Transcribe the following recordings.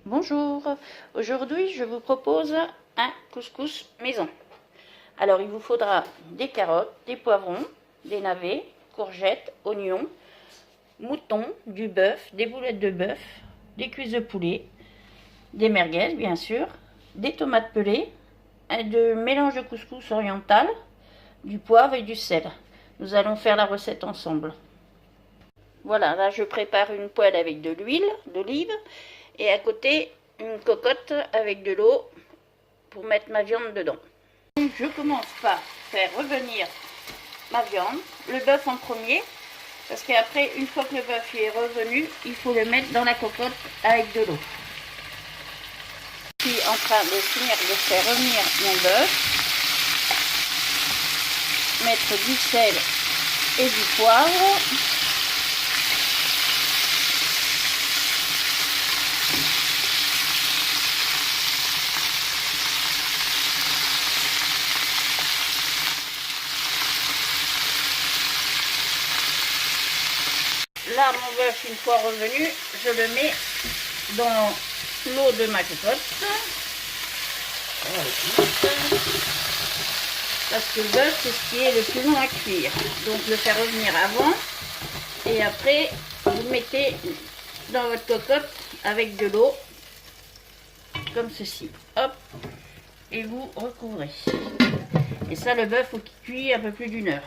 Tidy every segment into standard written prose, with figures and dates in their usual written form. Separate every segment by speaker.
Speaker 1: Bonjour, aujourd'hui je vous propose un couscous maison. Alors il vous faudra des carottes, des poivrons, des navets, courgettes, oignons, moutons, du bœuf, des boulettes de bœuf, des cuisses de poulet, des merguez bien sûr, des tomates pelées, un mélange de couscous oriental, du poivre et du sel. Nous allons faire la recette ensemble. Voilà, là je prépare une poêle avec de l'huile d'olive et à côté une cocotte avec de l'eau pour mettre ma viande dedans. Donc je commence par faire revenir ma viande, le bœuf en premier, parce qu'après, une fois que le bœuf est revenu, il faut le mettre dans la cocotte avec de l'eau. Je suis en train de finir de faire revenir mon bœuf, mettre du sel et du poivre. Là, mon bœuf, une fois revenu, je le mets dans l'eau de ma cocotte. Parce que le bœuf, c'est ce qui est le plus long à cuire. Donc, le faire revenir avant. Et après, vous le mettez dans votre cocotte avec de l'eau. Comme ceci. Hop. Et vous recouvrez. Et ça, le bœuf, faut qu'il cuise un peu plus d'1 heure.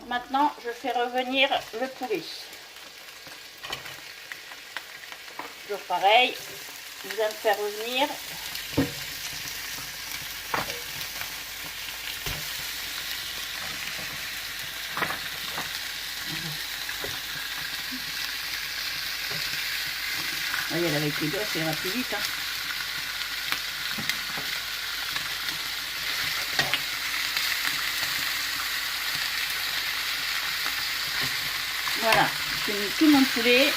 Speaker 1: Maintenant, je fais revenir le poulet. Toujours pareil, je viens de faire revenir. Regarde, avec les doigts, ça ira plus vite. Voilà, j'ai mis tout mon poulet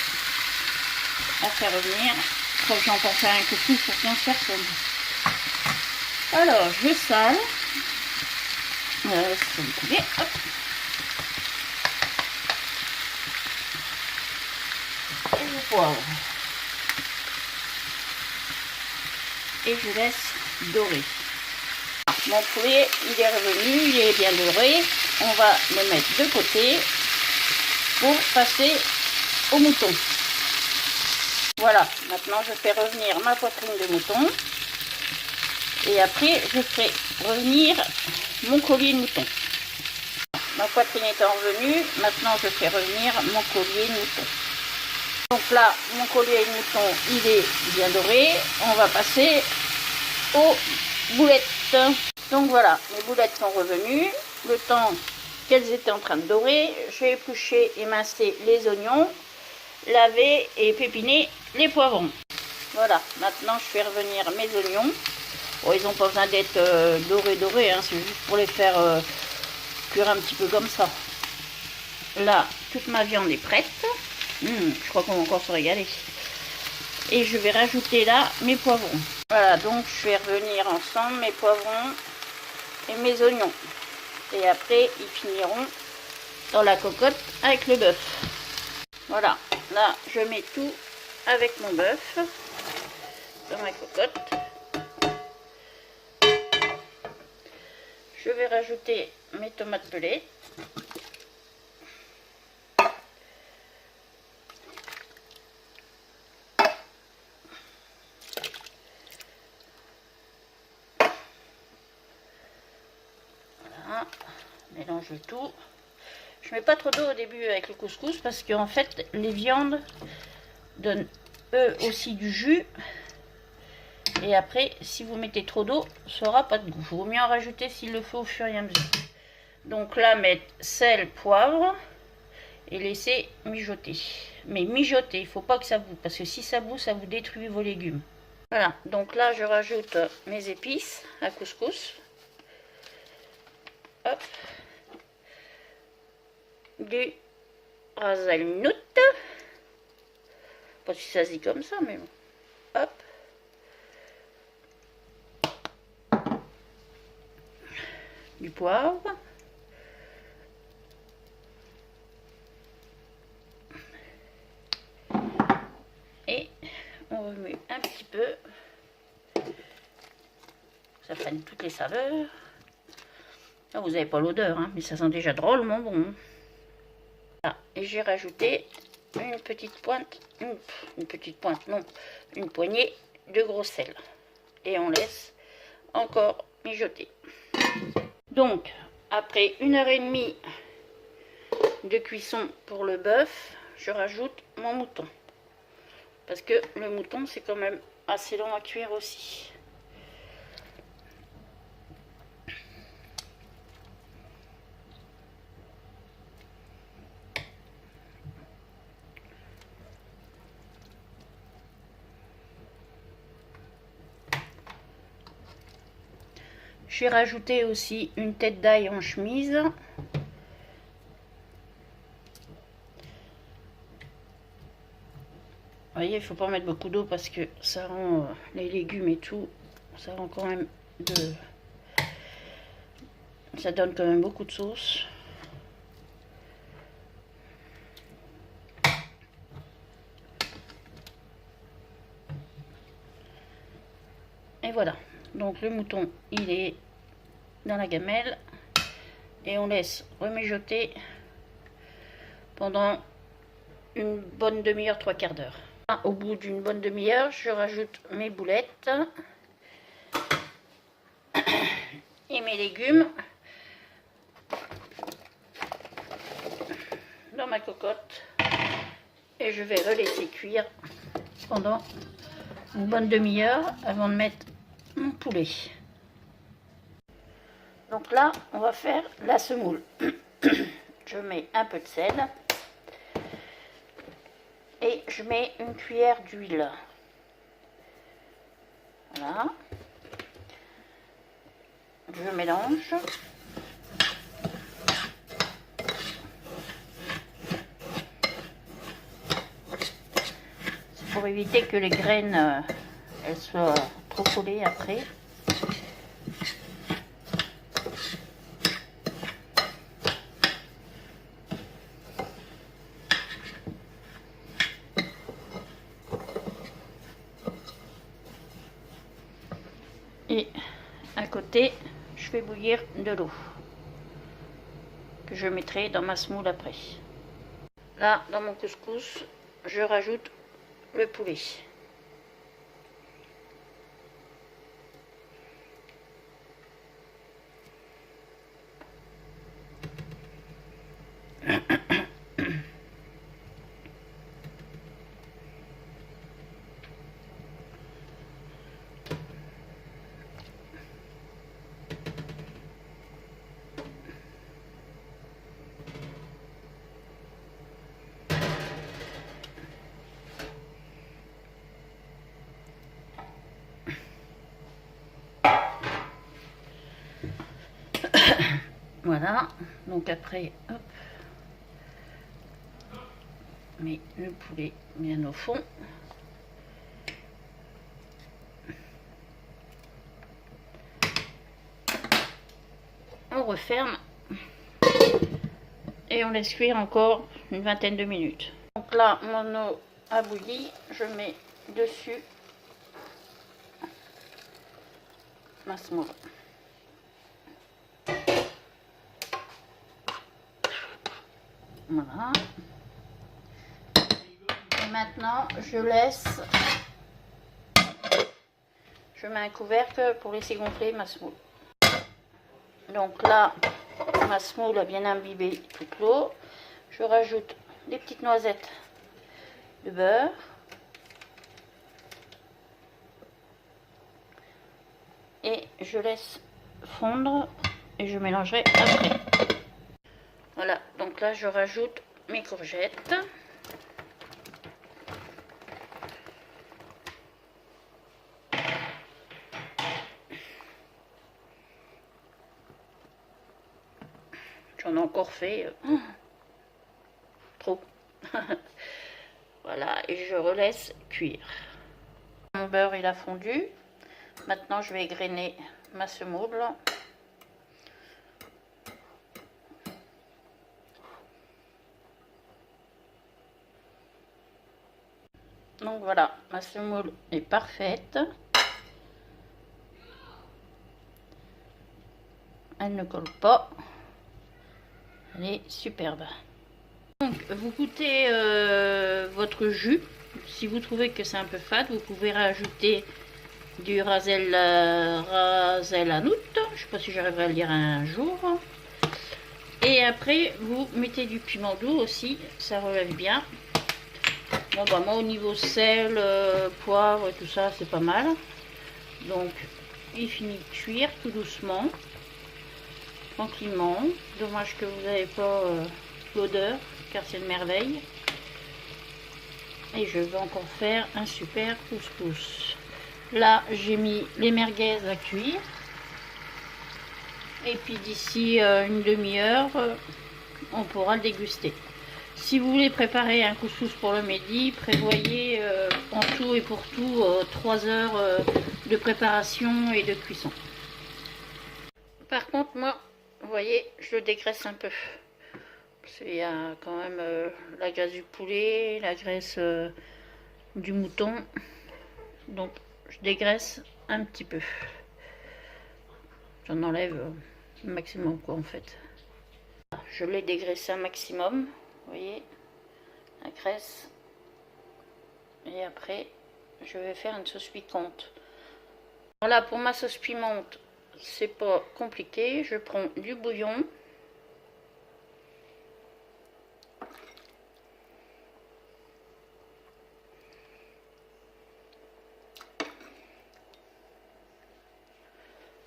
Speaker 1: à faire revenir. Je crois que j'en pense faire un couscous pour 15 personnes. Alors, je sale. C'est le poulet. Hop. Et le poivre. Et je laisse dorer. Mon poulet, il est revenu, il est bien doré. On va le mettre de côté pour passer au mouton. Voilà, maintenant je fais revenir ma poitrine de mouton et après je ferai revenir mon collier de mouton. Ma poitrine étant revenue, maintenant je fais revenir mon collier de mouton. Donc là, mon collier de mouton, il est bien doré. On va passer aux boulettes. Donc voilà, mes boulettes sont revenues. Le temps qu'elles étaient en train de dorer, j'ai épluché et mincé les oignons, lavé et pépiné les poivrons. Voilà, maintenant je fais revenir mes oignons. Bon, ils n'ont pas besoin d'être dorés, hein, c'est juste pour les faire cuire un petit peu comme ça. Là, toute ma viande est prête. Je crois qu'on va encore se régaler. Et je vais rajouter là mes poivrons. Voilà, donc je vais revenir ensemble mes poivrons et mes oignons. Et après, ils finiront dans la cocotte avec le bœuf. Voilà, là, je mets tout avec mon bœuf dans ma cocotte. Je vais rajouter mes tomates pelées. Voilà, mélange tout. Je mets pas trop d'eau au début avec le couscous parce qu'en fait les viandes donnent eux aussi du jus. Et après, si vous mettez trop d'eau, ça n'aura pas de goût. Il vaut mieux en rajouter s'il le faut au fur et à mesure. Donc là, mettre sel, poivre et laisser mijoter. Mais mijoter, il ne faut pas que ça boue parce que si ça boue, ça vous détruit vos légumes. Voilà, donc là, je rajoute mes épices à couscous. Hop. Du ras el hanout. Pas si ça se dit comme ça, mais bon. Hop. Du poivre. Et on remet un petit peu. Ça prenne toutes les saveurs. Là, vous n'avez pas l'odeur, hein, mais ça sent déjà drôlement bon. Voilà. Et j'ai rajouté une petite pointe, une petite pointe, non, une poignée de gros sel. Et on laisse encore mijoter. Donc, après 1h30 de cuisson pour le bœuf, je rajoute mon mouton. Parce que le mouton, c'est quand même assez long à cuire aussi. J'ai rajouté aussi une tête d'ail en chemise. Vous voyez, il faut pas mettre beaucoup d'eau parce que ça rend les légumes et tout, ça rend quand même ça donne quand même beaucoup de sauce. Et voilà, donc le mouton il est dans la gamelle et on laisse remijoter pendant une bonne demi-heure, 3/4 d'heure. Au bout d'une bonne demi-heure, je rajoute mes boulettes et mes légumes dans ma cocotte et je vais relaisser cuire pendant une bonne demi-heure avant de mettre mon poulet. Donc là, on va faire la semoule. Je mets un peu de sel et je mets une cuillère d'huile. Voilà. Je mélange. C'est pour éviter que les graines elles soient trop collées après. Et à côté, je fais bouillir de l'eau que je mettrai dans ma semoule après. Là, dans mon couscous, je rajoute le poulet. Voilà, donc après, hop, on met le poulet bien au fond. On referme et on laisse cuire encore une vingtaine de minutes. Donc là, mon eau a bouilli, je mets dessus ma semoule. Voilà. Et maintenant, je mets un couvercle pour laisser gonfler ma semoule. Donc là, ma semoule a bien imbibé toute l'eau. Je rajoute des petites noisettes de beurre. Et je laisse fondre et je mélangerai après. Voilà, donc là je rajoute mes courgettes. J'en ai encore fait trop. Voilà, et je relaisse cuire. Mon beurre il a fondu. Maintenant je vais égrener ma semoule. Donc voilà, ma semoule est parfaite. Elle ne colle pas. Elle est superbe. Donc vous goûtez votre jus. Si vous trouvez que c'est un peu fade, vous pouvez rajouter du Rasel Hanout. Je ne sais pas si j'arriverai à le dire un jour. Et après, vous mettez du piment doux aussi. Ça relève bien. Bon bah moi au niveau sel, poivre et tout ça, c'est pas mal. Donc il finit de cuire tout doucement. Tranquillement. Dommage que vous n'avez pas l'odeur, car c'est une merveille. Et je vais encore faire un super couscous. Là, j'ai mis les merguez à cuire. Et puis d'ici une demi-heure, on pourra le déguster. Si vous voulez préparer un couscous pour le midi, prévoyez en tout et pour tout 3 heures de préparation et de cuisson. Par contre, moi, vous voyez, je le dégraisse un peu. Il y a quand même la graisse du poulet, la graisse du mouton. Donc, je dégraisse un petit peu. J'en enlève le maximum, quoi, en fait. Je l'ai dégraissé un maximum. Vous voyez, la graisse. Et après, je vais faire une sauce piquante. Voilà, pour ma sauce piquante, c'est pas compliqué. Je prends du bouillon.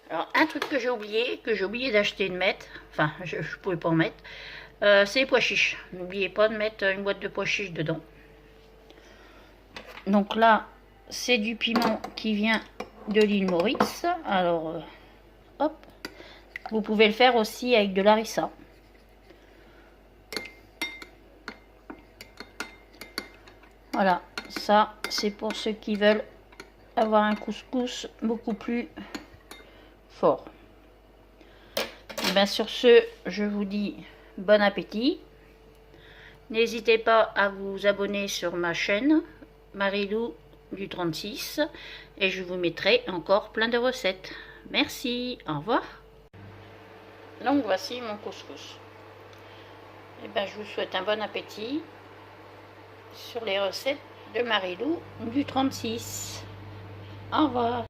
Speaker 1: Alors, un truc que j'ai oublié d'acheter, de mettre, enfin, je ne pouvais pas en mettre, c'est les pois chiches. N'oubliez pas de mettre une boîte de pois chiches dedans. Donc là, c'est du piment qui vient de l'île Maurice. Alors, hop, vous pouvez le faire aussi avec de l'harissa. Voilà, ça, c'est pour ceux qui veulent avoir un couscous beaucoup plus fort. Et bien sur ce, je vous dis bon appétit. N'hésitez pas à vous abonner sur ma chaîne Marilou du 36 et je vous mettrai encore plein de recettes. Merci, au revoir. Donc voici mon couscous. Et bien je vous souhaite un bon appétit sur les recettes de Marilou du 36. Au revoir.